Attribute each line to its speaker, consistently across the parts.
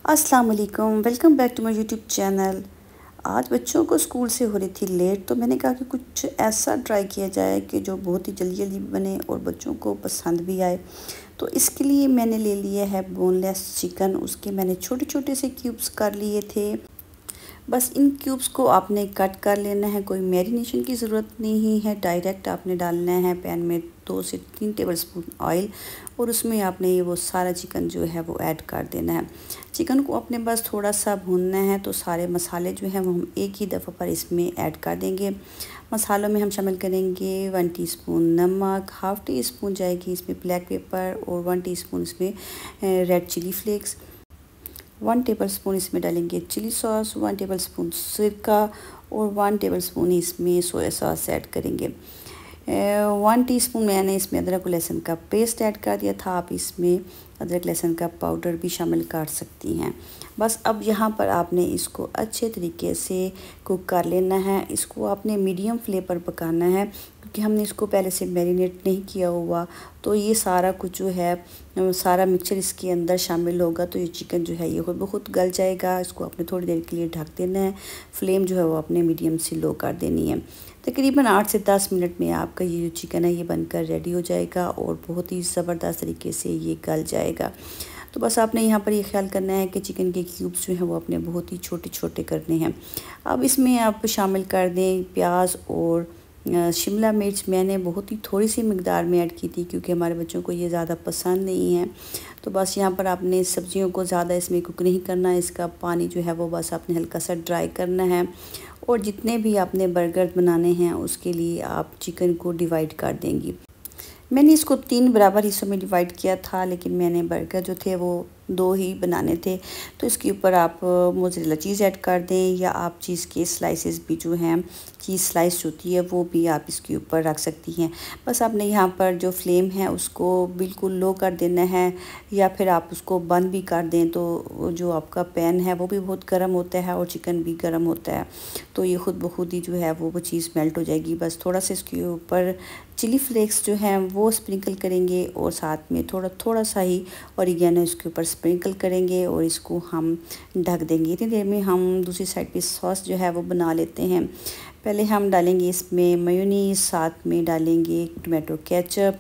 Speaker 1: अस्सलाम वालेकुम, welcome back to my YouTube channel. आज बच्चों को स्कूल से हो रही थी लेट, तो मैंने कहा कि कुछ ऐसा ट्राई किया जाए कि जो बहुत ही जल्दी जल्दी बने और बच्चों को पसंद भी आए। तो इसके लिए मैंने ले लिया है बोनलेस चिकन। उसके मैंने छोटे छोटे से क्यूब्स कर लिए थे। बस इन क्यूब्स को आपने कट कर लेना है, कोई मैरिनेशन की ज़रूरत नहीं है। डायरेक्ट आपने डालना है पैन में 2 से 3 टेबलस्पून ऑयल और उसमें आपने ये वो सारा चिकन जो है वो ऐड कर देना है। चिकन को अपने बस थोड़ा सा भूनना है, तो सारे मसाले जो हैं वो हम एक ही दफ़ा पर इसमें ऐड कर देंगे। मसालों में हम शामिल करेंगे 1 टीस्पून नमक, हाफ़ टी स्पून जाएगी इसमें ब्लैक पेपर और 1 टीस्पून इसमें रेड चिली फ्लेक्स। 1 टेबलस्पून इसमें डालेंगे चिली सॉस, 1 टेबलस्पून सिरका और 1 टेबलस्पून इसमें सोया सॉस ऐड करेंगे। 1 टीस्पून मैंने इसमें अदरक और लहसुन का पेस्ट ऐड कर दिया था। आप इसमें अदरक लहसुन का पाउडर भी शामिल कर सकती हैं। बस अब यहाँ पर आपने इसको अच्छे तरीके से कुक कर लेना है। इसको आपने मीडियम फ्लेम पर पकाना है, क्योंकि हमने इसको पहले से मैरिनेट नहीं किया हुआ। तो ये सारा कुछ जो है सारा मिक्सचर इसके अंदर शामिल होगा, तो ये चिकन जो है ये बहुत गल जाएगा। इसको आपने थोड़ी देर के लिए ढक देना है। फ्लेम जो है वो अपने मीडियम से लो कर देनी है। तकरीबन 8 से 10 मिनट में आपका ये जो चिकन है ये बनकर रेडी हो जाएगा और बहुत ही ज़बरदस्त तरीके से ये गल जाएगा। तो बस आपने यहाँ पर ये ख्याल करना है कि चिकन के क्यूब्स जो हैं वो अपने बहुत ही छोटे छोटे करने हैं। अब इसमें आप शामिल कर दें प्याज और शिमला मिर्च। मैंने बहुत ही थोड़ी सी मिकदार में ऐड की थी, क्योंकि हमारे बच्चों को ये ज़्यादा पसंद नहीं है। तो बस यहाँ पर आपने सब्जियों को ज़्यादा इसमें कुक नहीं करना है। इसका पानी जो है वो बस आपने हल्का सा ड्राई करना है। और जितने भी आपने बर्गर बनाने हैं उसके लिए आप चिकन को डिवाइड कर देंगी। मैंने इसको 3 बराबर हिस्सों में डिवाइड किया था, लेकिन मैंने बर्गर जो थे वो 2 ही बनाने थे। तो इसके ऊपर आप मोज़रेला चीज़ ऐड कर दें, या आप चीज़ के स्लाइसेस भी जो हैं, चीज़ स्लाइस होती है वो भी आप इसके ऊपर रख सकती हैं। बस आपने यहाँ पर जो फ्लेम है उसको बिल्कुल लो कर देना है, या फिर आप उसको बंद भी कर दें। तो जो आपका पैन है वो भी बहुत गर्म होता है और चिकन भी गर्म होता है, तो ये ख़ुद ब खुद ही जो है वो चीज़ मेल्ट हो जाएगी। बस थोड़ा सा इसके ऊपर चिली फ्लेक्स जो हैं वो स्प्रिंकल करेंगे और साथ में थोड़ा सा ही ऑरिगेनो इसके ऊपर स्प्रिंकल करेंगे और इसको हम ढक देंगे। इतनी देर में हम दूसरी साइड पे सॉस जो है वो बना लेते हैं। पहले हम डालेंगे इसमें मेयोनीज, साथ में डालेंगे टोमेटो केचप,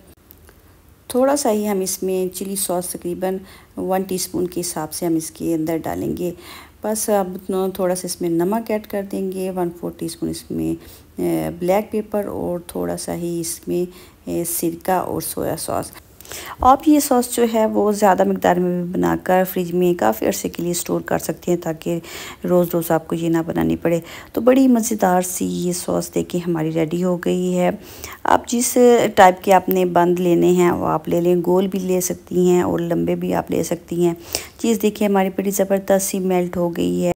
Speaker 1: थोड़ा सा ही हम इसमें चिली सॉस तकरीबन 1 टीस्पून के हिसाब से हम इसके अंदर डालेंगे। बस अब थोड़ा सा इसमें नमक ऐड कर देंगे, 1/4 टीस्पून इसमें ब्लैक पेपर और थोड़ा सा ही इसमें सिरका और सोया सॉस। आप ये सॉस जो है वो ज़्यादा मिकदार में भी बनाकर फ्रिज में काफ़ी अरसे के लिए स्टोर कर सकते हैं, ताकि रोज़ रोज़ आपको ये ना बनानी पड़े। तो बड़ी मज़ेदार सी ये सॉस देखिए हमारी रेडी हो गई है। आप जिस टाइप के आपने बंद लेने हैं वो आप ले लें, गोल भी ले सकती हैं और लंबे भी आप ले सकती हैं। चीज़ देखिए हमारी बड़ी ज़बरदस्त सी मेल्ट हो गई है।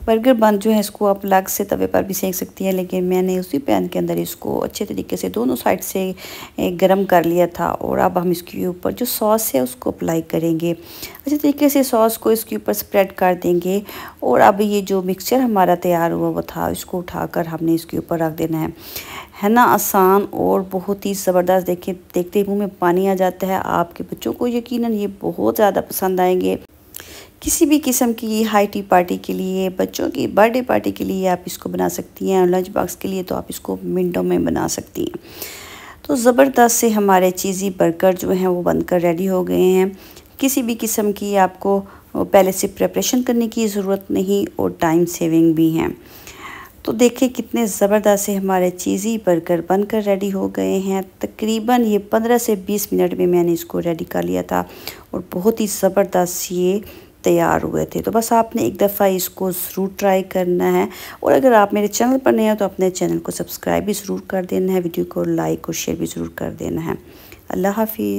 Speaker 1: बर्गर बन जो है इसको आप अलग से तवे पर भी सेक सकती हैं, लेकिन मैंने उसी पैन के अंदर इसको अच्छे तरीके से दोनों साइड से गरम कर लिया था। और अब हम इसके ऊपर जो सॉस है उसको अप्लाई करेंगे। अच्छे तरीके से सॉस को इसके ऊपर स्प्रेड कर देंगे। और अब ये जो मिक्सचर हमारा तैयार हुआ वो था, इसको उठाकर हमने इसके ऊपर रख देना है ना। आसान और बहुत ही ज़बरदस्त। देखिए देखते ही मुँह में पानी आ जाता है। आपके बच्चों को यकीनन ये बहुत ज़्यादा पसंद आएंगे। किसी भी किस्म की हाई टी पार्टी के लिए, बच्चों की बर्थडे पार्टी के लिए आप इसको बना सकती हैं, और लंच बॉक्स के लिए तो आप इसको मिनटों में बना सकती हैं। तो ज़बरदस्त से हमारे चीज़ी बर्गर जो हैं वो बनकर रेडी हो गए हैं। किसी भी किस्म की आपको पहले से प्रिपरेशन करने की ज़रूरत नहीं और टाइम सेविंग भी हैं। तो देखिए कितने ज़बरदस्त से हमारे चीज़ी बर्गर बनकर रेडी हो गए हैं। तकरीबन ये 15 से 20 मिनट में मैंने इसको रेडी कर लिया था और बहुत ही ज़बरदस्त ये तैयार हुए थे। तो बस आपने एक दफ़ा इसको ज़रूर ट्राई करना है। और अगर आप मेरे चैनल पर नए हैं तो अपने चैनल को सब्सक्राइब भी ज़रूर कर देना है, वीडियो को लाइक और शेयर भी ज़रूर कर देना है। अल्लाह हाफ़िज़।